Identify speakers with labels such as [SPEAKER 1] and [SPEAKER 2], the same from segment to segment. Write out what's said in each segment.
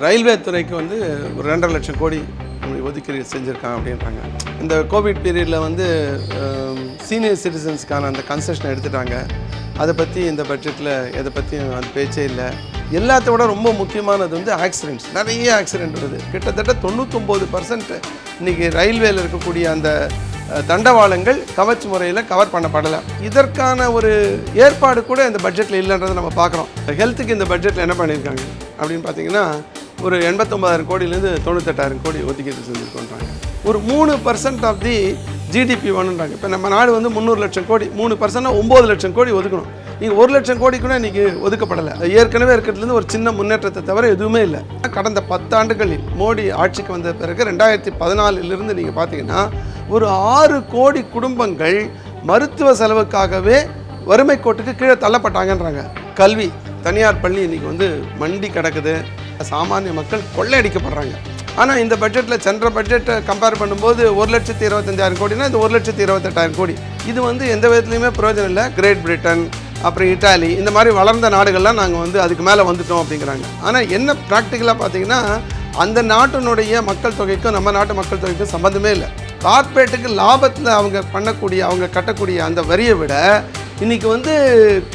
[SPEAKER 1] Railway துறைக்கு வந்து ஒரு 2.5 லட்சம் கோடி ஒதுக்கீடு செஞ்சுருக்காங்க அப்படின்றாங்க. இந்த கோவிட் பீரியடில் வந்து சீனியர் சிட்டிசன்ஸ்க்கான அந்த கன்செஷனை எடுத்துட்டாங்க. அதை பற்றி இந்த பட்ஜெட்டில் எதை பற்றியும் அது பேச்சே இல்லை. எல்லாத்தோட ரொம்ப முக்கியமானது வந்து ஆக்சிடென்ட்ஸ். நிறைய ஆக்சிடென்ட் வருது. கிட்டத்தட்ட 99% இன்றைக்கி ரயில்வேயில் இருக்கக்கூடிய அந்த தண்டவாளங்கள் கவச் முறையில் கவர் பண்ணப்படலை. இதற்கான ஒரு ஏற்பாடு கூட இந்த பட்ஜெட்டில் இல்லைன்றதை நம்ம பார்க்குறோம். ஹெல்த்துக்கு இந்த பட்ஜெட்டில் என்ன பண்ணியிருக்காங்க அப்படின்னு பார்த்தீங்கன்னா, ஒரு 89,000 கோடியிலேருந்து 98,000 கோடி ஒதுக்கீடு செஞ்சுருக்கோன்றாங்க. ஒரு 3% ஆஃப் தி ஜிடிபி வேணுன்றாங்க. இப்போ நம்ம நாடு வந்து 300 லட்சம் கோடி, 3%னா 9 லட்சம் கோடி ஒதுக்கணும். நீங்கள் 1 லட்சம் கோடி கூட இன்றைக்கி ஒதுக்கப்படலை. ஏற்கனவே இருக்கிறதுலேருந்து ஒரு சின்ன முன்னேற்றத்தை தவிர எதுவுமே இல்லை. கடந்த 10 ஆண்டுகளில் மோடி ஆட்சிக்கு வந்த பிறகு 2014 நீங்கள் பார்த்தீங்கன்னா ஒரு 6 கோடி குடும்பங்கள் மருத்துவ செலவுக்காகவே வறுமை கோட்டுக்கு கீழே தள்ளப்பட்டாங்கன்றாங்க. கல்வி, தனியார் பள்ளி இன்றைக்கி வந்து மண்டி கிடக்குது. சாமானிய மக்கள் கொள்ளையடிக்கப்படுறாங்க. ஆனால் இந்த பட்ஜெட்டில் சென்ற பட்ஜெட்டை கம்பேர் பண்ணும்போது 1,25,000 கோடினா இது 1,28,000 கோடி. இது வந்து எந்த விதத்துலையுமே பிரயோஜனம் இல்லை. கிரேட் பிரிட்டன், அப்புறம் இட்டாலி, இந்த மாதிரி வளர்ந்த நாடுகள்லாம் நாங்கள் வந்து அதுக்கு மேலே வந்துட்டோம் அப்படிங்கிறாங்க. ஆனால் என்ன ப்ராக்டிக்கலாக பார்த்தீங்கன்னா, அந்த நாட்டினுடைய மக்கள் தொகைக்கும் நம்ம நாட்டு மக்கள் தொகைக்கும் சம்மந்தமே இல்லை. கார்ப்பரேட்டுக்கு லாபத்தில் அவங்க கட்டக்கூடிய அந்த வரியை விட இன்றைக்கி வந்து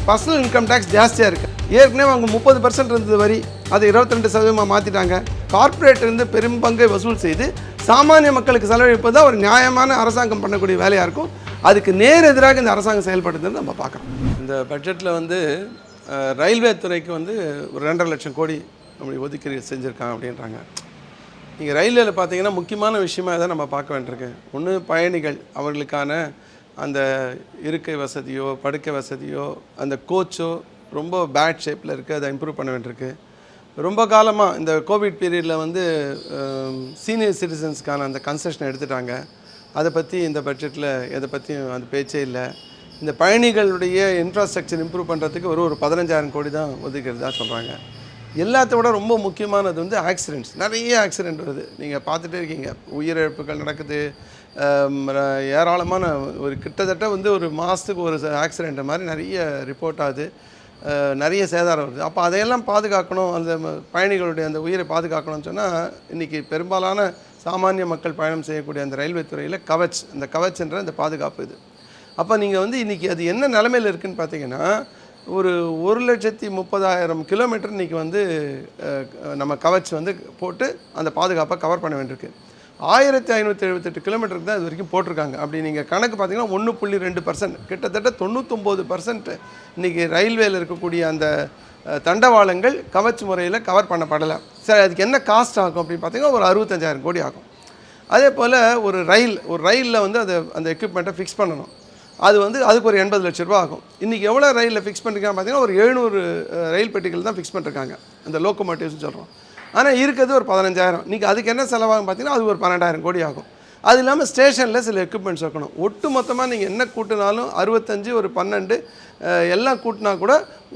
[SPEAKER 1] பர்சனல் இன்கம் டேக்ஸ் ஜாஸ்தியாக இருக்குது. ஏற்கனவே அவங்க 30% இருந்தது வரி, அதை 22% மாற்றிட்டாங்க. கார்ப்பரேட் இருந்து பெரும் பங்கை வசூல் செய்து சாமானிய மக்களுக்கு செலவழிப்பது தான் ஒரு நியாயமான அரசாங்கம் பண்ணக்கூடிய வேலையாக இருக்கும். அதுக்கு நேர் எதிராக இந்த அரசாங்கம் செயல்படுதுன்னு நம்ம பார்க்குறோம். இந்த பட்ஜெட்டில் வந்து ரயில்வே துறைக்கு வந்து ஒரு 2.5 லட்சம் கோடி ஒதுக்கீடு செஞ்சுருக்காங்க அப்படின்றாங்க. நீங்கள் ரயில்வேயில் பார்த்தீங்கன்னா முக்கியமான விஷயமாக தான் நம்ம பார்க்க வேண்டியிருக்கு. ஒன்று, பயணிகள் அவர்களுக்கான அந்த இருக்கை வசதியோ படுக்கை வசதியோ அந்த கோச்சோ ரொம்ப பேட் ஷேப்பில் இருக்குது. அதை இம்ப்ரூவ் பண்ண வேண்டியிருக்கு. ரொம்ப காலமாக இந்த கோவிட் பீரியடில் வந்து சீனியர் சிட்டிசன்ஸ்க்கான அந்த கன்செஷனை எடுத்துட்டாங்க. அதை பற்றி இந்த பட்ஜெட்டில் எதை பற்றியும் அது பேச்சே இல்லை. இந்த பயணிகளுடைய இன்ஃப்ராஸ்ட்ரக்சர் இம்ப்ரூவ் பண்ணுறதுக்கு ஒரு 15,000 கோடி தான் ஒதுக்கிறதா சொல்கிறாங்க. எல்லாத்தோட ரொம்ப முக்கியமானது வந்து ஆக்சிடென்ட்ஸ். நிறைய ஆக்சிடெண்ட் வருது. நீங்கள் பார்த்துட்டே இருக்கீங்க. உயிரிழப்புகள் நடக்குது. ஏராளமான ஒரு கிட்டத்தட்ட வந்து ஒரு மாதத்துக்கு ஒரு ஆக்சிடெண்ட் மாதிரி நிறைய ரிப்போர்ட் ஆகுது. நிறைய சேதாரம் வருது. அப்போ அதையெல்லாம் பாதுகாக்கணும், அந்த பயணிகளுடைய அந்த உயிரை பாதுகாக்கணும்னு சொன்னால் இன்றைக்கி பெரும்பாலான சாமானிய மக்கள் பயணம் செய்யக்கூடிய அந்த ரயில்வே துறையில் அந்த கவச்ன்ற அந்த பாதுகாப்பு இது. அப்போ நீங்கள் வந்து இன்றைக்கி அது என்ன நிலைமையில் இருக்குதுன்னு பார்த்தீங்கன்னா, ஒரு 1,30,000 கிலோமீட்டர் இன்றைக்கி வந்து நம்ம கவச் வந்து போட்டு அந்த பாதுகாப்பை கவர் பண்ண வேண்டியிருக்கு. 1,578 கிலோமீட்டருக்கு தான் இது வரைக்கும் போட்டிருக்காங்க. அப்படி நீங்கள் கணக்கு பார்த்தீங்கன்னா 1.2%, கிட்டத்தட்ட 99% இன்றைக்கி ரயில்வேயில் இருக்கக்கூடிய அந்த தண்டவாளங்கள் கவச் முறையில் கவர் பண்ணப்படலை. சரி, அதுக்கு என்ன காஸ்ட் ஆகும் அப்படின்னு பார்த்தீங்கன்னா ஒரு 65,000 கோடி ஆகும். அதே போல் ஒரு ரயிலில் வந்து அந்த எக்யூப்மெண்ட்டை ஃபிக்ஸ் பண்ணணும். அது வந்து அதுக்கு ஒரு 80 லட்ச ரூபா ஆகும். இன்றைக்கி எவ்வளோ ரயிலில் ஃபிக்ஸ் பண்ணிருக்காங்க பார்த்தீங்கன்னா ஒரு 700 ரயில் பெட்டிகள் தான் ஃபிக்ஸ் பண்ணிருக்காங்க, அந்த லோக்கோமோட்டிவ்ஸ்னு சொல்கிறோம். ஆனால் இருக்கிறது ஒரு 15,000. இன்றைக்கி அதுக்கு என்ன செலவாகும் பார்த்தீங்கன்னா அது ஒரு 12,000 கோடி ஆகும். அது இல்லாமல் ஸ்டேஷனில் சில எக்யூப்மெண்ட்ஸ் வைக்கணும். ஒட்டு மொத்தமாக நீங்கள் என்ன கூட்டினாலும் 65, ஒரு 12 எல்லாம் கூட்டினா கூட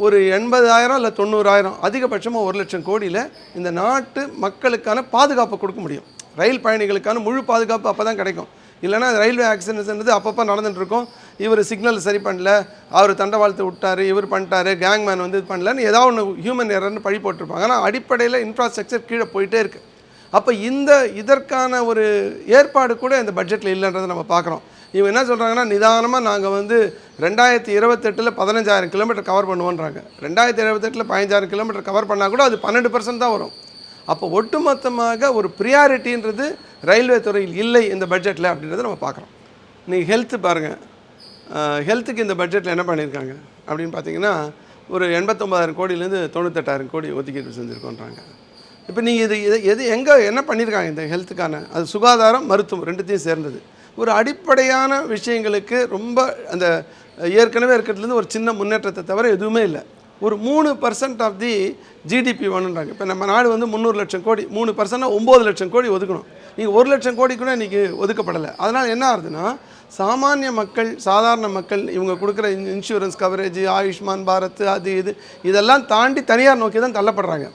[SPEAKER 1] ஒரு 80,000 இல்லை 90,000, அதிகபட்சமாக 1 லட்சம் கோடியில் இந்த நாட்டு மக்களுக்கான பாதுகாப்பை கொடுக்க முடியும். ரயில் பயணிகளுக்கான முழு பாதுகாப்பு அப்போ தான் கிடைக்கும். இல்லைனா ரயில்வே ஆக்சிடென்ட்ஸ்ன்றது அப்பப்போ நடந்துகிட்ருக்கும். இவர் சிக்னல் சரி பண்ணல, அவர் தண்டவாளத்தை விட்டார், இவர் பண்ணிட்டாரு, கேங்மேன் வந்து இது பண்ணலன்னு ஏதாவது ஒன்று ஹியூமன் எரர்னு பழி போட்டிருப்பாங்க. ஆனால் அடிப்படையில் இன்ஃப்ராஸ்ட்ரக்சர் கீழே போயிட்டே இருக்குது. அப்போ இதற்கான ஒரு ஏற்பாடு கூட இந்த பட்ஜெட்டில் இல்லைன்றதை நம்ம பார்க்குறோம். இவங்க என்ன சொல்கிறாங்கன்னா, நிதானமாக நாங்கள் வந்து 2028 15,000 கிலோமீட்டர் கவர் பண்ணுவோன்றாங்க. 2028 15,000 கிலோமீட்டர் கவர் பண்ணால் கூட அது 12% தான் வரும். அப்போ ஒட்டுமொத்தமாக ஒரு ப்ரியாரிட்டின்றது ரயில்வே துறையில் இல்லை இந்த பட்ஜெட்டில் அப்படின்றத நம்ம பார்க்குறோம். நீங்கள் ஹெல்த்து பாருங்கள். ஹெல்த்துக்கு இந்த பட்ஜெட்டில் என்ன பண்ணியிருக்காங்க அப்படின்னு பார்த்தீங்கன்னா, ஒரு 89,000 கோடியிலேருந்து 98,000 கோடி ஒதுக்கீடு செஞ்சுருக்கோன்றாங்க. இப்போ நீங்கள் என்ன பண்ணியிருக்காங்க இந்த ஹெல்த்துக்கான? அது சுகாதாரம், மருத்துவம் ரெண்டுத்தையும் சேர்ந்தது. ஒரு அடிப்படையான விஷயங்களுக்கு ரொம்ப அந்த ஏற்கனவே இருக்கிறதுலேருந்து ஒரு சின்ன முன்னேற்றத்தை தவிர எதுவுமே இல்லை. ஒரு 3% ஆஃப் தி ஜிடிபி வேணுன்றாங்க. இப்போ நம்ம நாடு வந்து 300 லட்சம் கோடி, 3%னா 9 லட்சம் கோடி ஒதுக்கணும். நீங்கள் 1 லட்சம் கோடி கூட இன்றைக்கி ஒதுக்கப்படலை. அதனால் என்ன ஆகுதுன்னா, சாமானிய மக்கள், சாதாரண மக்கள் இவங்க கொடுக்குற இன்சூரன்ஸ் கவரேஜ், ஆயுஷ்மான் பாரத், இதெல்லாம் தாண்டி தனியார் நோக்கி தான் தள்ளப்படுறாங்க.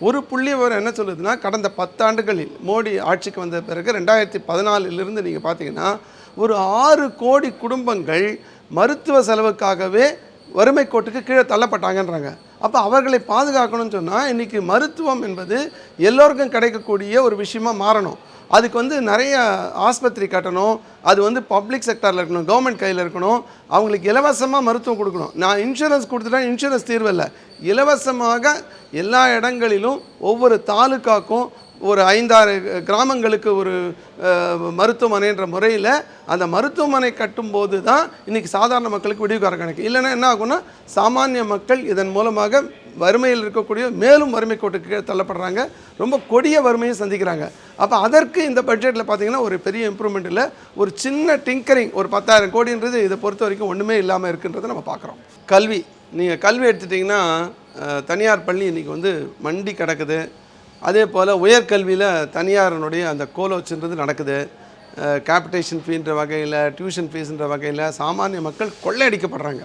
[SPEAKER 1] ஒரு புள்ளி விவரம் என்ன சொல்லுதுன்னா, கடந்த 10 ஆண்டுகளில் மோடி ஆட்சிக்கு வந்த பிறகு 2014 நீங்கள் பார்த்தீங்கன்னா ஒரு 6 கோடி குடும்பங்கள் மருத்துவ செலவுக்காகவே வறுமை கோட்டுக்கு கீழே தள்ளப்பட்டாங்கன்றாங்க. அப்போ அவர்களை பாதுகாக்கணும்னு சொன்னால் இன்றைக்கி மருத்துவம் என்பது எல்லோருக்கும் கிடைக்கக்கூடிய ஒரு விஷயமா மாறணும். அதுக்கு வந்து நிறைய ஆஸ்பத்திரி கட்டணும், அது வந்து பப்ளிக் செக்டாரில் இருக்கணும், கவர்மெண்ட் கையில் இருக்கணும், அவங்களுக்கு இலவசமாக மருத்துவம் கொடுக்கணும். நான் இன்சூரன்ஸ் கொடுத்துட்டா இன்சூரன்ஸ் தீர்வு இல்லை, இலவசமாக எல்லா இடங்களிலும் ஒவ்வொரு தாலுக்காக்கும் ஒரு 5-6 கிராமங்களுக்கு ஒரு மருத்துவமனைன்ற முறையில் அந்த மருத்துவமனை கட்டும்போது தான் இன்றைக்கி சாதாரண மக்களுக்கு விடிவு கார கணக்கு. இல்லைன்னா என்ன ஆகும்னா சாமானிய மக்கள் இதன் மூலமாக வறுமையில் இருக்கக்கூடிய மேலும் வறுமை கோட்டுக்கு தள்ளப்படுறாங்க, ரொம்ப கொடிய வறுமையை சந்திக்கிறாங்க. அப்போ அதற்கு இந்த பட்ஜெட்டில் பார்த்திங்கன்னா ஒரு பெரிய இம்ப்ரூவ்மெண்ட் இல்லை, ஒரு சின்ன டிங்கரிங், ஒரு 10,000 கோடின்றது இதை பொறுத்த வரைக்கும் ஒன்றுமே இல்லாமல் இருக்குன்றதை நம்ம பார்க்குறோம். கல்வி, நீங்கள் கல்வி எடுத்துட்டிங்கன்னா தனியார் பள்ளி இன்றைக்கி வந்து மண்டி கிடக்குது. அதே போல் உயர்கல்வியில் தனியாரனுடைய அந்த கோலோச்சுன்றது நடக்குது. கேபிட்டேஷன் ஃபீன்ற வகையில், டியூஷன் ஃபீஸுன்ற வகையில் சாமானிய மக்கள் கொள்ளையடிக்கப்படுறாங்க.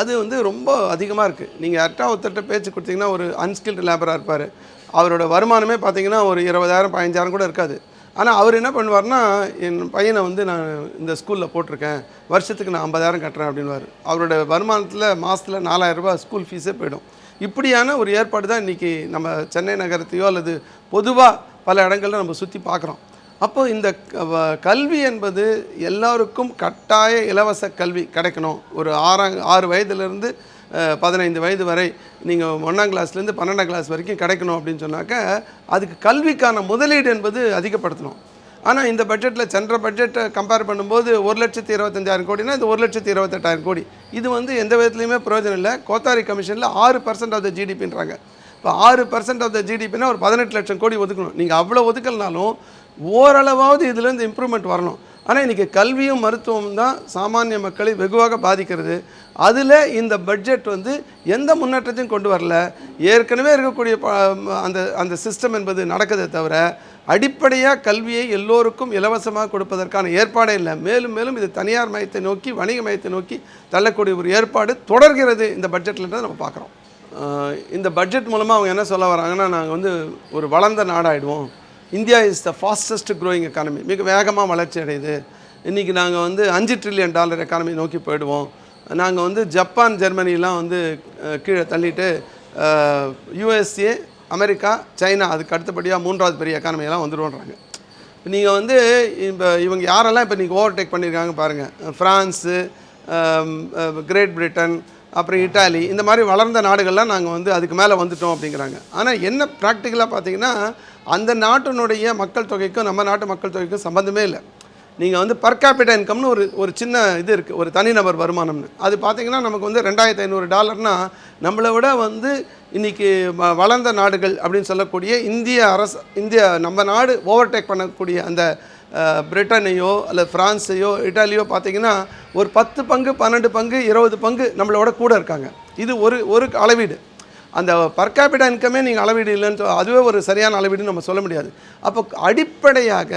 [SPEAKER 1] அது வந்து ரொம்ப அதிகமாக இருக்குது. நீங்கள் யார்ட்டா ஒருத்தர்கிட்ட பேச்சு கொடுத்தீங்கன்னா ஒரு அன்ஸ்கில்டு லேபராக இருப்பார், அவரோட வருமானமே பார்த்திங்கன்னா ஒரு 20,000 15,000 கூட இருக்காது. ஆனால் அவர் என்ன பண்ணுவார்னா, என் பையனை வந்து நான் இந்த ஸ்கூலில் போட்டிருக்கேன், வருஷத்துக்கு நான் 50,000 கட்டுறேன் அப்படின்வார். அவரோட வருமானத்தில் மாதத்தில் 4,000 ரூபா ஸ்கூல் ஃபீஸே போயிடும். இப்படியான ஒரு ஏற்பாடு தான் இன்றைக்கி நம்ம சென்னை நகரத்தையோ அல்லது பொதுவாக பல இடங்களில் நம்ம சுற்றி பார்க்குறோம். அப்போது இந்த கல்வி என்பது எல்லோருக்கும் கட்டாய இலவச கல்வி கிடைக்கணும். ஒரு 6 வயதுலேருந்து 15 வயது வரை நீங்கள் 1ஆம் கிளாஸ்லேருந்து 12ஆம் கிளாஸ் வரைக்கும் கிடைக்கணும் அப்படின்னு சொன்னாக்க அதுக்கு கல்விக்கான முதலீடு என்பது அதிகப்படுத்தணும். ஆனால் இந்த பட்ஜெட்டில் சென்ற பட்ஜெட்டை கம்பேர் பண்ணும்போது 1,25,000 கோடினா இது 1,28,000 கோடி. இது வந்து எந்த விதத்துலையுமே பிரயோஜனம் இல்லை. கோத்தாரி கமிஷனில் 6% ஆஃப் த ஜிடிபின்றாங்க. இப்போ 6% ஆஃப் த ஜிடிபின்னா ஒரு 18 லட்சம் கோடி ஒதுக்கணும். நீங்கள் அவ்வளோ ஒதுக்கலனாலும் ஓரளவாவது இதுலேருந்து இம்ப்ரூவ்மெண்ட் வரணும். ஆனால் இன்றைக்கி கல்வியும் மருத்துவமும் தான் சாமானிய மக்களை வெகுவாக பாதிக்கிறது. அதில் இந்த பட்ஜெட் வந்து எந்த முன்னேற்றத்தையும் கொண்டு வரல. ஏற்கனவே இருக்கக்கூடிய அந்த சிஸ்டம் என்பது நடக்குதே தவிர அடிப்படையாக கல்வியை எல்லோருக்கும் இலவசமாக கொடுப்பதற்கான ஏற்பாடே இல்லை. மேலும் மேலும் இது தனியார் மயத்தை நோக்கி, வணிக மயத்தை நோக்கி தள்ளக்கூடிய ஒரு ஏற்பாடு தொடர்கிறது இந்த பட்ஜெட்லன்றதை நம்ம பார்க்குறோம். இந்த பட்ஜெட் மூலமாக அவங்க என்ன சொல்ல வராங்கன்னா, நாங்கள் வந்து ஒரு வளர்ந்த நாடாகிடுவோம், India is the fastest growing economy, மிக வேகமாக வளர்ச்சி அடையுது, இன்றைக்கி நாங்கள் வந்து $5 trillion எக்கானமி நோக்கி போயிடுவோம், நாங்கள் வந்து ஜப்பான் ஜெர்மனிலாம் வந்து கீழே தள்ளிட்டு USA அமெரிக்கா சைனா அதுக்கு அடுத்தபடியாக 3வது பெரிய எக்கானமியெல்லாம் வந்துடுவோன்றாங்க. நீங்கள் வந்து இப்போ இவங்க யாரெல்லாம் இப்போ நீங்கள் ஓவர்டேக் பண்ணியிருக்காங்க பாருங்கள், ஃப்ரான்ஸு, கிரேட் பிரிட்டன், அப்புறம் இட்டாலி, இந்த மாதிரி வளர்ந்த நாடுகள்லாம் நாங்கள் வந்து அதுக்கு மேலே வந்துட்டோம் அப்படிங்கிறாங்க. ஆனால் என்ன ப்ராக்டிக்கலாக பார்த்தீங்கன்னா அந்த நாட்டினுடைய மக்கள் தொகைக்கும் நம்ம நாட்டு மக்கள் தொகைக்கும் சம்மந்தமே இல்லை. நீங்கள் வந்து பர் கேபிட்டா இன்கம்னு ஒரு சின்ன இது இருக்குது, ஒரு தனிநபர் வருமானம்னு. அது பார்த்திங்கன்னா நமக்கு வந்து $2,500 நம்மளை விட வந்து இன்றைக்கி வளர்ந்த நாடுகள் அப்படின்னு சொல்லக்கூடிய இந்தியா நம்ம நாடு ஓவர்டேக் பண்ணக்கூடிய அந்த பிரிட்டனையோ அல்லது ஃப்ரான்ஸையோ இட்டாலியோ பார்த்திங்கன்னா ஒரு 10 பங்கு 12 பங்கு 20 பங்கு நம்மளோட கூட இருக்காங்க. இது ஒரு அளவீடு. அந்த பர் கேபிட்டா இன்கமே நீங்கள் அளவீடு இல்லைன்னு அதுவே ஒரு சரியான அளவீடுன்னு நம்ம சொல்ல முடியாது. அப்போ அடிப்படையாக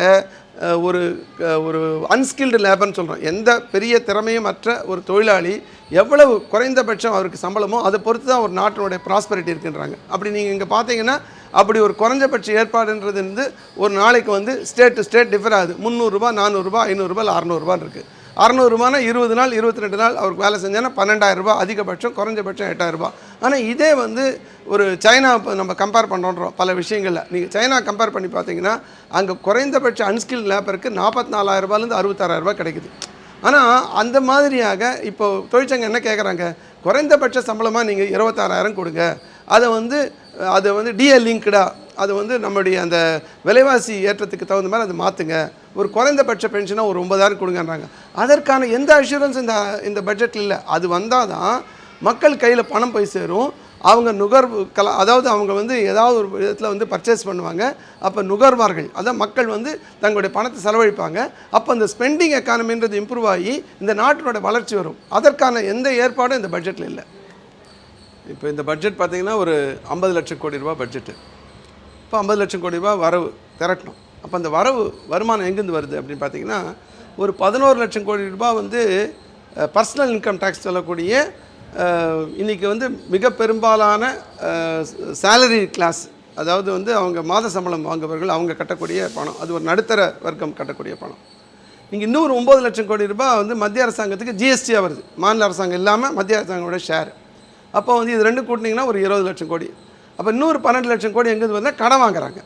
[SPEAKER 1] ஒரு அன்ஸ்கில்டு லேபர்னு சொல்கிறோம். எந்த பெரிய திறமையும் மற்ற ஒரு தொழிலாளி எவ்வளவு குறைந்தபட்சம் அவருக்கு சம்பளமோ அதை பொறுத்து தான் ஒரு நாட்டினுடைய ப்ராஸ்பரிட்டி இருக்குன்றாங்க. அப்படி நீங்கள் இங்கே பார்த்தீங்கன்னா அப்படி ஒரு குறைஞ்சபட்ச ஏற்பாடுன்றது வந்து ஒரு நாளைக்கு வந்து ஸ்டேட் டு ஸ்டேட் டிஃபர் ஆகுது. $300, $400, $500, $600 இருக்குது. $600 20 நாள் 22 நாள் அவருக்கு வேலை செஞ்சோன்னா $12,000 அதிகபட்சம், குறைஞ்சபட்சம் $8,000. ஆனால் இதே வந்து ஒரு சைனா நம்ம கம்பேர் பண்ணுறோம் பல விஷயங்களில். நீங்கள் சைனா கம்பேர் பண்ணி பார்த்தீங்கன்னா அங்கே குறைந்தபட்ச அன்ஸ்கில் லேபருக்கு $44,000 $66,000 கிடைக்குது. ஆனால் அந்த மாதிரியாக இப்போது தொழிற்சங்கம் என்ன கேட்குறாங்க, குறைந்தபட்ச சம்பளமாக நீங்கள் 26,000 கொடுங்க, அதை வந்து டிஏ லிங்க்டாக அது வந்து நம்முடைய அந்த விலைவாசி ஏற்றத்துக்கு தகுந்த மாதிரி அதை மாற்றுங்க, ஒரு குறைந்தபட்ச பென்ஷனாக ஒரு 9,000 கொடுங்கன்றாங்க. அதற்கான எந்த அஷூரன்ஸ் இந்த பட்ஜெட்டில் இல்லை. அது வந்தால் தான் மக்கள் கையில் பணம் போய் சேரும். அவங்க அதாவது அவங்க வந்து ஏதாவது ஒரு விதத்தில் வந்து பர்ச்சேஸ் பண்ணுவாங்க. அப்போ நுகர்வார்கள், அதான் மக்கள் வந்து தங்களுடைய பணத்தை செலவழிப்பாங்க. அப்போ அந்த ஸ்பெண்டிங் எக்கானமின்றது இம்ப்ரூவ் ஆகி இந்த நாட்டினோட வளர்ச்சி வரும். அதற்கான எந்த ஏற்பாடும் இந்த பட்ஜெட்டில் இல்லை. இப்போ இந்த பட்ஜெட் பார்த்திங்கன்னா ஒரு 50 லட்சம் கோடி ரூபா பட்ஜெட்டு. இப்போ 50 லட்சம் கோடி ரூபா வரவு திரட்டணும். அப்போ அந்த வருமானம் எங்கேருந்து வருது அப்படின்னு பார்த்திங்கன்னா ஒரு 11 லட்சம் கோடி ரூபா வந்து பர்சனல் இன்கம் டேக்ஸ் சொல்லக்கூடிய இன்றைக்கி வந்து மிக பெரும்பாலான சேலரி கிளாஸ், அதாவது வந்து அவங்க மாத சம்பளம் வாங்குபவர்கள் அவங்க கட்டக்கூடிய பணம், அது ஒரு நடுத்தர வர்க்கம் கட்டக்கூடிய பணம். நீங்கள் இன்னொரு 9 லட்சம் கோடி ரூபாய் வந்து மத்திய அரசாங்கத்துக்கு ஜிஎஸ்டியாக வருது. மாநில அரசாங்கம் இல்லாமல் மத்திய அரசாங்கோட ஷேர். அப்போ வந்து இது 2 கூட்டினீங்கன்னா ஒரு 20 லட்சம் கோடி. அப்போ இன்னொரு 12 லட்சம் கோடி எங்கேருந்து வருதுன்னா கடன் வாங்குறாங்க.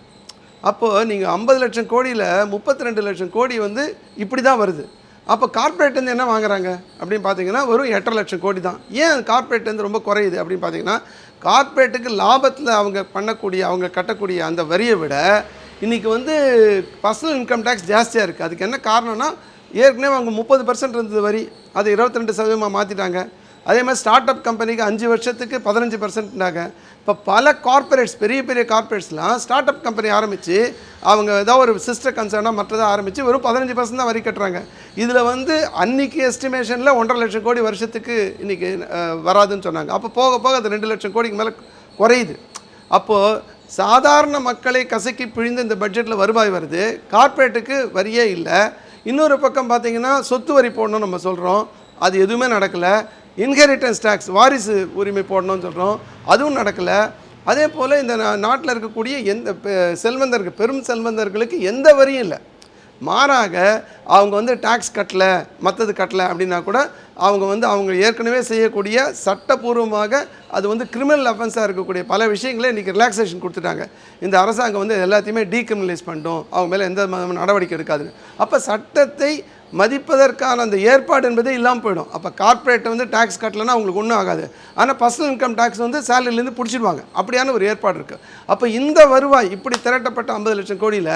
[SPEAKER 1] அப்போது நீங்கள் 50 லட்சம் கோடியில் 32 லட்சம் கோடி வந்து இப்படி தான் வருது. அப்போ கார்ப்பரேட்லேருந்து என்ன வாங்குறாங்க அப்படின்னு பார்த்தீங்கன்னா வெறும் 8.5 லட்சம் கோடி தான். ஏன் கார்ப்பரேட்லேருந்து ரொம்ப குறையுது அப்படின்னு பார்த்தீங்கன்னா, கார்ப்பரேட்டுக்கு லாபத்தில் அவங்க பண்ணக்கூடிய அவங்க கட்டக்கூடிய அந்த வரியை விட இன்றைக்கி வந்து பர்சனல் இன்கம் டேக்ஸ் ஜாஸ்தியாக இருக்குது. அதுக்கு என்ன காரணம்னா, ஏற்கனவே அவங்க 30% இருந்தது வரி, அதை 22% மாற்றிட்டாங்க. அதே மாதிரி ஸ்டார்ட் அப் கம்பெனிக்கு 5 வருஷத்துக்கு 15%னாங்க. இப்போ பல கார்ப்பரேட்ஸ், பெரிய பெரிய கார்ப்பரேட்ஸ்லாம் ஸ்டார்ட் அப் கம்பெனி ஆரம்பித்து அவங்க ஏதாவது ஒரு சிஸ்டர் கன்சர்னாக மற்றதாக ஆரம்பித்து வெறும் 15% தான் வரி கட்டுறாங்க. இதில் வந்து அன்றைக்கி எஸ்டிமேஷனில் 1.5 லட்சம் கோடி வருஷத்துக்கு இன்றைக்கி வராதுன்னு சொன்னாங்க. அப்போ போக போக அது 2 லட்சம் கோடிக்கு மேலே குறையுது. அப்போது சாதாரண மக்களை கசக்கி பிழிந்து இந்த பட்ஜெட்டில் வருவாய் வருது, கார்ப்பரேட்டுக்கு வரியே இல்லை. இன்னொரு பக்கம் பார்த்திங்கன்னா சொத்து வரி போடணும்னு நம்ம சொல்கிறோம், அது எதுவுமே நடக்கலை. இன்ஹெரிட்டன்ஸ் டேக்ஸ், வாரிசு உரிமை போடணும்னு சொல்கிறோம், அதுவும் நடக்கலை. அதே போல் இந்த நாட்டில் இருக்கக்கூடிய எந்த செல்வந்தர்கள், பெரும் செல்வந்தர்களுக்கு எந்த வரியும் இல்லை. மாறாக அவங்க வந்து டேக்ஸ் கட்டலை, மற்றது கட்டலை அப்படின்னா கூட அவங்க வந்து அவங்க ஏற்கனவே செய்யக்கூடிய சட்டப்பூர்வமாக அது வந்து கிரிமினல் அஃபென்ஸாக இருக்கக்கூடிய பல விஷயங்களே இன்றைக்கி ரிலாக்ஸேஷன் கொடுத்துட்டாங்க. இந்த அரசாங்கம் வந்து எல்லாத்தையுமே டீக்ரிமினலைஸ் பண்ணிட்டோம், அவங்க மேலே எந்த நடவடிக்கை எடுக்காதுன்னு. அப்போ சட்டத்தை மதிப்பதற்கான அந்த ஏற்பாடு என்பதே இல்லாமல் போயிடும். அப்போ கார்ப்பரேட்டை வந்து டேக்ஸ் கட்டலைன்னா அவங்களுக்கு ஒன்றும் ஆகாது. ஆனால் பர்சனல் இன்கம் டேக்ஸ் வந்து சேலரிலேருந்து பிடிச்சிடுவாங்க. அப்படியான ஒரு ஏற்பாடு இருக்குது. அப்போ இந்த வருவாய் இப்படி திரட்டப்பட்ட 50 லட்சம் கோடியில்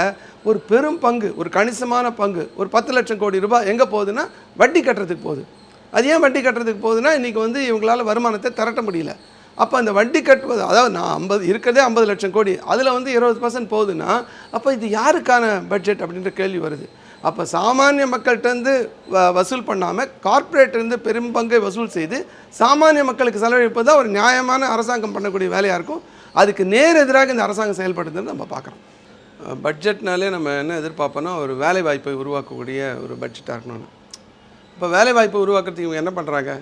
[SPEAKER 1] ஒரு பெரும் பங்கு, ஒரு கணிசமான பங்கு, ஒரு 10 லட்சம் கோடி ரூபாய் எங்கே போகுதுன்னா வட்டி கட்டுறதுக்கு போகுது. அது ஏன் வட்டி கட்டுறதுக்கு போகுதுன்னா, இன்றைக்கி வந்து இவங்களால் வருமானத்தை திரட்ட முடியல. அப்போ அந்த வட்டி கட்டுவது, அதாவது நான் 50 இருக்கிறதே 50 லட்சம் கோடி, அதில் வந்து 20% போகுதுன்னா அப்போ இது யாருக்கான பட்ஜெட் அப்படின்ற கேள்வி வருது. அப்போ சாமானிய மக்கள்கிட்டருந்து வசூல் பண்ணாமல் கார்ப்பரேட்டிலேருந்து பெரும் பங்கை வசூல் செய்து சாமானிய மக்களுக்கு செலவழிப்பது தான் ஒரு நியாயமான அரசாங்கம் பண்ணக்கூடிய வேலையாக இருக்கும். அதுக்கு நேர் எதிராக இந்த அரசாங்கம் செயல்படுதுன்னு நம்ம பார்க்குறோம். பட்ஜெட்னாலே நம்ம என்ன எதிர்பார்ப்போன்னா, ஒரு வேலை வாய்ப்பை உருவாக்கக்கூடிய ஒரு பட்ஜெட்டாக இருக்கணும்னு. இப்போ வேலை வாய்ப்பை உருவாக்குறதுக்கு இவங்க என்ன பண்ணுறாங்க?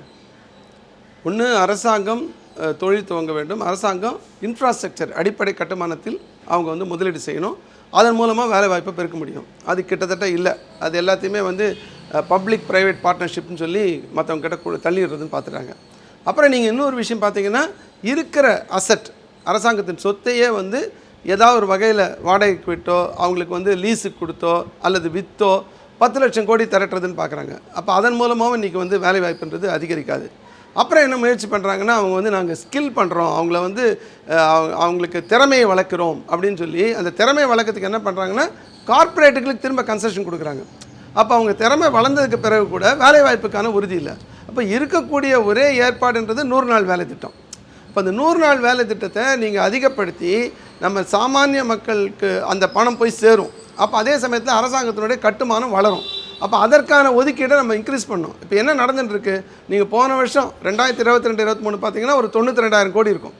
[SPEAKER 1] ஒன்று அரசாங்கம் தொழில் துவங்க வேண்டும். அரசாங்கம் இன்ஃப்ராஸ்ட்ரக்சர், அடிப்படை கட்டுமானத்தில் அவங்க வந்து முதலீடு செய்யணும். அதன் மூலமாக வேலை வாய்ப்பை பெருக்க முடியும். அது கிட்டத்தட்ட இல்லை. அது எல்லாத்தையுமே வந்து பப்ளிக் ப்ரைவேட் பார்ட்னர்ஷிப்னு சொல்லி மற்றவங்க கிட்ட தள்ளிடுறதுன்னு பார்த்துட்டாங்க. அப்புறம் நீங்கள் இன்னொரு விஷயம் பார்த்தீங்கன்னா, இருக்கிற அசட், அரசாங்கத்தின் சொத்தையே வந்து ஏதாவது ஒரு வகையில் வாடகைக்கு விட்டோ, அவங்களுக்கு வந்து லீஸுக்கு கொடுத்தோ அல்லது விற்றோ 10 லட்சம் கோடி திரட்டுறதுன்னு பார்க்குறாங்க. அப்போ அதன் மூலமாகவும் இன்றைக்கி வந்து வேலை வாய்ப்புன்றது அதிகரிக்காது. அப்புறம் என்ன முயற்சி பண்ணுறாங்கன்னா, அவங்க வந்து நாங்கள் ஸ்கில் பண்ணுறோம், அவங்கள வந்து அவங்களுக்கு திறமையை வளர்க்குறோம் அப்படின்னு சொல்லி அந்த திறமையை வளர்க்கறதுக்கு என்ன பண்ணுறாங்கன்னா, கார்ப்பரேட்டுகளுக்கு திரும்ப கன்செஷன் கொடுக்குறாங்க. அப்போ அவங்க திறமை வளர்ந்ததுக்கு பிறகு கூட வேலை வாய்ப்புக்கான உறுதி இல்லை. அப்போ இருக்கக்கூடிய ஒரே ஏற்பாடுன்றது 100 நாள் வேலை திட்டம். இப்போ அந்த 100 நாள் வேலை திட்டத்தை நீங்கள் அதிகப்படுத்தி நம்ம சாமானிய மக்களுக்கு அந்த பணம் போய் சேரும். அப்போ அதே சமயத்தில் அரசாங்கத்தினுடைய கட்டுமானம் வளரும். அப்போ அதற்கான ஒதுக்கீடை நம்ம இன்க்ரீஸ் பண்ணோம். இப்போ என்ன நடந்துட்டுருக்கு, நீங்கள் போன வருஷம் 2022-23 பார்த்தீங்கன்னா ஒரு 92,000 கோடி இருக்கும்.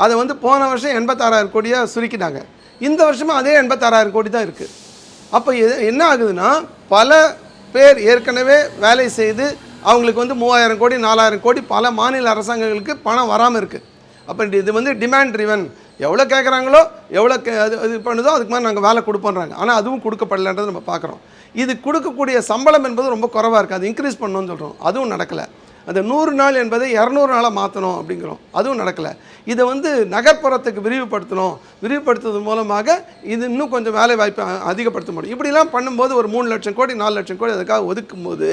[SPEAKER 1] அதை வந்து போன வருஷம் 86,000 கோடியாக சுருக்கிட்டாங்க. இந்த வருஷமும் அதே 86,000 கோடி தான் இருக்குது. அப்போ என்ன ஆகுதுன்னா, பல பேர் ஏற்கனவே வேலை செய்து அவங்களுக்கு வந்து 3,000 கோடி 4,000 கோடி பல மாநில அரசாங்கங்களுக்கு பணம் வராமல் இருக்குது. அப்போ இது வந்து டிமாண்ட் ட்ரிவன், எவ்வளோ கேட்குறாங்களோ எவ்வளோ இது பண்ணுதோ அதுக்கு மாதிரி நாங்கள் வேலை கொடுப்போன்றாங்க. ஆனால் அதுவும் கொடுக்கப்படலைன்றது நம்ம பார்க்குறோம். இது கொடுக்கக்கூடிய சம்பளம் என்பது ரொம்ப குறைவாக இருக்குது. அது இன்க்ரீஸ் பண்ணணும்னு சொல்கிறோம், அதுவும் நடக்கலை. அந்த 100 நாள் என்பதை 200 நாளாக மாற்றணும் அப்படிங்கிறோம், அதுவும் நடக்கலை. இதை வந்து நகர்ப்புறத்துக்கு விரிவுபடுத்துவது மூலமாக இது இன்னும் கொஞ்சம் வேலை வாய்ப்பை அதிகப்படுத்த முடியும். இப்படிலாம் பண்ணும்போது ஒரு 3 லட்சம் கோடி 4 லட்சம் கோடி அதுக்காக ஒதுக்கும் போது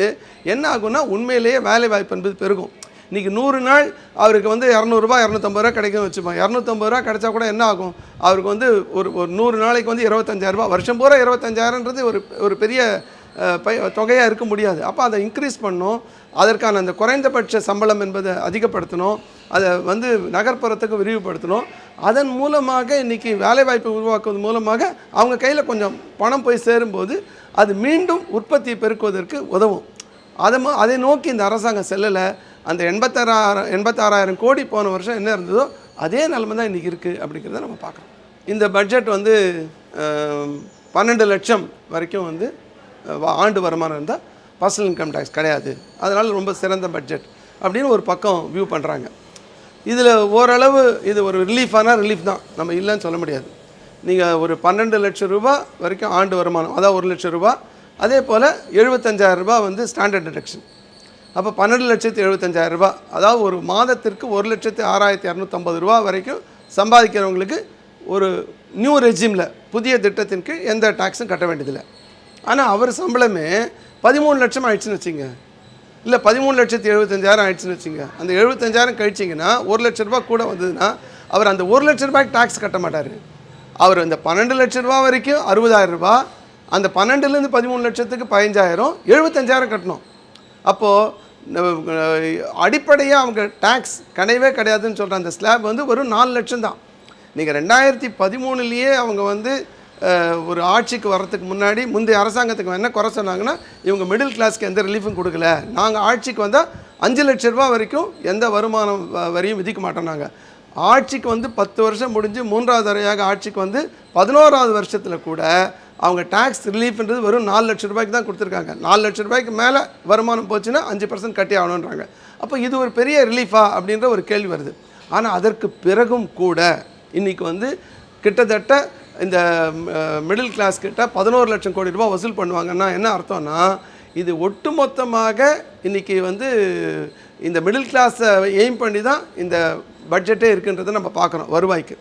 [SPEAKER 1] என்ன ஆகும்னா, உண்மையிலேயே வேலை வாய்ப்பு என்பது பெருகும். இன்றைக்கி 100 நாள் அவருக்கு வந்து 200 250 ரூபா கிடைக்கும் வச்சுப்போம். 250 ரூபா கிடைச்சா கூட என்ன ஆகும், அவருக்கு வந்து ஒரு 100 நாளைக்கு வந்து 25,000 ரூபா, வருஷம் பூரா 25,000ன்றது ஒரு பெரிய தொகையாக இருக்க முடியாது. அப்போ அதை இன்க்ரீஸ் பண்ணணும். அதற்கான அந்த குறைந்தபட்ச சம்பளம் என்பதை அதிகப்படுத்தணும். அதை வந்து நகர்ப்புறத்துக்கு விரிவுபடுத்தணும். அதன் மூலமாக இன்றைக்கி வேலைவாய்ப்பை உருவாக்குவது மூலமாக அவங்க கையில் கொஞ்சம் பணம் போய் சேரும்போது அது மீண்டும் உற்பத்தியை பெருக்குவதற்கு உதவும். அதை நோக்கி இந்த அரசாங்கம் செல்லலை. அந்த 86,000 கோடி போன வருஷம் என்ன இருந்ததோ அதே நிலைமை தான் இன்றைக்கி இருக்குது அப்படிங்கிறத நம்ம பார்க்குறோம். இந்த பட்ஜெட் வந்து 12 லட்சம் வரைக்கும் வந்து ஆண்டு வருமானம் இருந்தால் பர்சனல் இன்கம் டேக்ஸ் கிடையாது, அதனால் ரொம்ப சிறந்த பட்ஜெட் அப்படின்னு ஒரு பக்கம் வியூ பண்ணுறாங்க. இதில் ஓரளவு இது ஒரு ரிலீஃப் தான், நம்ம இல்லைன்னு சொல்ல முடியாது. நீங்கள் ஒரு 12 லட்சம் ரூபா வரைக்கும் ஆண்டு வருமானம், அதாவது 1 லட்சம் ரூபா, அதே போல் 75,000 ரூபா வந்து ஸ்டாண்டர்ட் டிடக்ஷன். அப்போ 12,75,000 ரூபாய், அதாவது ஒரு மாதத்திற்கு 1,06,250 ரூபா வரைக்கும் சம்பாதிக்கிறவங்களுக்கு ஒரு நியூ ரெஜிமில் புதிய திட்டத்தின் கீழ் எந்த டாக்ஸும் கட்ட வேண்டியதில்லை. ஆனால் அவர் சம்பளமே 13 லட்சம் ஆயிடுச்சுன்னு வச்சுங்க, இல்லை 13,75,000 ஆயிடுச்சுன்னு வச்சுங்க. அந்த 75,000 கழிச்சிங்கன்னா 1 லட்ச ரூபா கூட வந்ததுன்னா அவர் அந்த 1 லட்ச ரூபாய்க்கு டாக்ஸ் கட்ட மாட்டார். அவர் அந்த 12 லட்ச ரூபா வரைக்கும் 60,000 ரூபா, அந்த 12லேருந்து 13 லட்சத்துக்கு 15,000, 75,000 கட்டணும். அப்போது அடிப்படையாக அவங்க டாக்ஸ் கிடையவே கிடையாதுன்னு சொல்கிற அந்த ஸ்லாப் வந்து ஒரு 4 லட்சம் தான். நீங்கள் 2013லேயே அவங்க வந்து ஒரு ஆட்சிக்கு வர்றதுக்கு முன்னாடி முந்தைய அரசாங்கத்துக்கு என்ன குறை சொன்னாங்கன்னா, இவங்க மிடில் கிளாஸ்க்கு எந்த ரிலீஃபும் கொடுக்கல, நாங்கள் ஆட்சிக்கு வந்தால் 5 லட்ச ரூபா வரைக்கும் எந்த வருமானம் வரியும் விதிக்க மாட்டோம். நாங்கள் ஆட்சிக்கு வந்து 10 வருஷம் முடிஞ்சு 3வது தடவையாக ஆட்சிக்கு வந்து 11வது வருஷத்தில் கூட அவங்க டாக்ஸ் ரிலீஃப்ன்றது வெறும் 4 லட்ச ரூபாய்க்கு தான் கொடுத்துருக்காங்க. 4 லட்ச ரூபாய்க்கு மேலே வருமானம் போச்சுன்னா 5% கட்டி ஆகணுன்றாங்க. அப்போ இது ஒரு பெரிய ரிலீஃபா அப்படின்ற ஒரு கேள்வி வருது. ஆனால் அதற்கு பிறகும் கூட இன்றைக்கி வந்து கிட்டத்தட்ட இந்த மிடில் கிளாஸ் கிட்ட 11 லட்சம் கோடி ரூபாய் வசூல் பண்ணுவாங்கன்னா என்ன அர்த்தம்னா, இது ஒட்டுமொத்தமாக இன்றைக்கி வந்து இந்த மிடில் கிளாஸை எய்ம் பண்ணி தான் இந்த பட்ஜெட்டே இருக்குன்றதை நம்ம பார்க்குறோம் வருவாய்க்கு.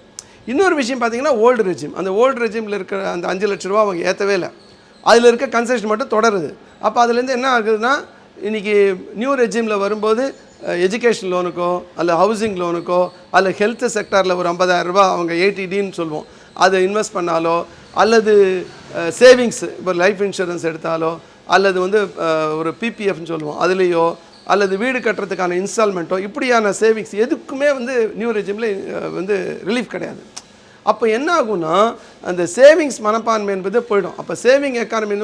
[SPEAKER 1] இன்னொரு விஷயம் பார்த்திங்கன்னா ஓல்டு ரெஜிம், அந்த ஓல்டு ரெஜிமில் இருக்கிற அந்த 5 லட்ச ரூபா அவங்க ஏற்றவே இல்லை, அதில் இருக்க கன்செஷன் மட்டும் தொடருது. அப்போ அதுலேருந்து என்ன ஆகுதுன்னா, இன்றைக்கி நியூ ரெஜிமில் வரும்போது எஜுகேஷன் லோனுக்கோ அல்ல ஹவுசிங் லோனுக்கோ அல்ல ஹெல்த் செக்டாரில் ஒரு 50,000 ரூபா அவங்க ஏடிடின்னு சொல்லுவோம், அதை இன்வெஸ்ட் பண்ணாலோ அல்லது சேவிங்ஸ் இப்போ லைஃப் இன்சூரன்ஸ் எடுத்தாலோ அல்லது வந்து ஒரு பிபிஎஃப்னு சொல்லுவோம் அதுலேயோ அல்லது வீடு கட்டுறதுக்கான இன்ஸ்டால்மெண்ட்டோ இப்படியான சேவிங்ஸ் எதுக்குமே வந்து நியூ ரெஜிமில் வந்து ரிலீஃப் கிடையாது. அப்போ என்ன ஆகும்னா, அந்த சேவிங்ஸ் மனப்பான்மை என்பது போயிடும். அப்போ சேவிங் எக்கானமி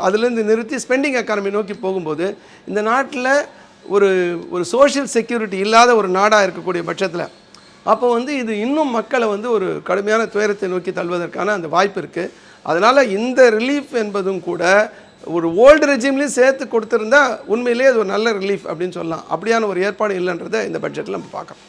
[SPEAKER 1] அதுலேருந்து நிறுத்தி ஸ்பெண்டிங் எக்கானமி நோக்கி போகும்போது இந்த நாட்டில் ஒரு சோஷியல் செக்யூரிட்டி இல்லாத ஒரு நாடாக இருக்கக்கூடிய பட்சத்தில் அப்போ வந்து இது இன்னும் மக்களை வந்து ஒரு கடுமையான துயரத்தை நோக்கி தள்ளுவதற்கான அந்த வாய்ப்பு இருக்குது. அதனால் இந்த ரிலீஃப் என்பதும் கூட ஒரு ஓல்டு ரெஜிம்லேயும் சேர்த்து கொடுத்துருந்தா உண்மையிலேயே அது ஒரு நல்ல ரிலீஃப் அப்படின்னு சொல்லலாம். அப்படியான ஒரு ஏற்பாடு இல்லைன்றதை இந்த பட்ஜெட்டில் நம்ம பார்க்குறோம்.